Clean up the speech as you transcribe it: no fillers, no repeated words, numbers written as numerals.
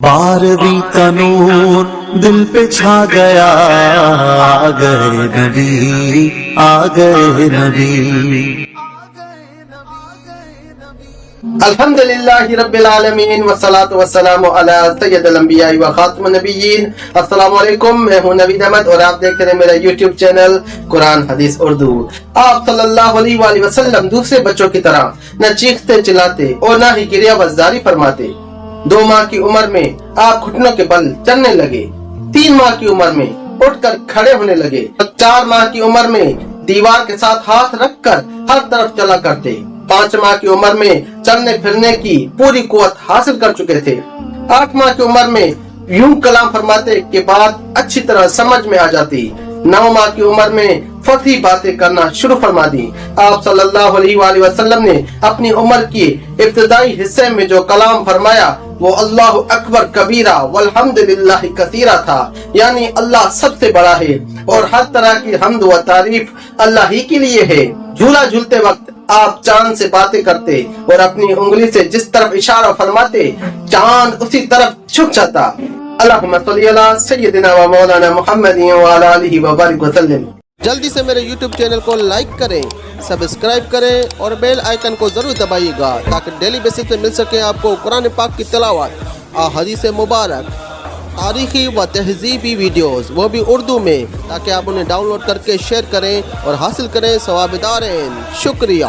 12वीं का नूर दिल पे छा गया, आ गए नबी, आ गए नबी। अल्हम्दुलिल्लाहि रब्बिल आलमीन वस्सलातु वस्सलामु अला सय्यदिल अंबिया व खातिमुन नबिय्यीन। अस्सलामु अलैकुम, मैं हूं नवीद अहमद और आप देख रहे हैं मेरा यूट्यूब चैनल कुरान हदीस उर्दू। आप सल्लल्लाहु अलैहि वसल्लम दूसरे बच्चों की तरह न चीखते चिल्लाते और न ही गिरियावज़दारी फरमाते। 2 माह की उम्र में आप घुटनों के बल चलने लगे। 3 माह की उम्र में उठकर खड़े होने लगे। 4 माह की उम्र में दीवार के साथ हाथ रखकर हर तरफ चला करते। 5 माह की उम्र में चलने फिरने की पूरी कुव्वत हासिल कर चुके थे। 8 माह की उम्र में यूं कलाम फरमाते कि बात अच्छी तरह समझ में आ जाती। 9 माह की उम्र में फसी बातें करना शुरू फरमा दी। आप सल्लल्लाहु अलैहि वसल्लम ने अपनी उम्र के इब्तिदाई हिस्से में जो कलाम फरमाया वो अल्लाहु अकबर कबीरा वल्हम्दुलिल्लाहि कसीरा था, यानी अल्लाह सबसे बड़ा है और हर तरह की हम्द व तारीफ अल्लाह ही के लिए है। झूला झूलते वक्त आप चांद से बातें करते और अपनी उंगली से जिस तरफ इशारा फरमाते चांद उसी तरफ झुक जाता। अल्लाहुम्मा सल्ली अला सय्यदिना व मौलाना मुहम्मदिन व अला आलिहि व बारिक वसल्लम। जल्दी से मेरे YouTube चैनल को लाइक करें, सब्सक्राइब करें और बेल आइकन को जरूर दबाइएगा ताकि डेली बेसिस पे मिल सके आपको कुरान पाक की तिलावत, हदीस मुबारक, तारीखी व तहजीबी वीडियोस, वो भी उर्दू में, ताकि आप उन्हें डाउनलोड करके शेयर करें और हासिल करें सवाब दारेन। शुक्रिया।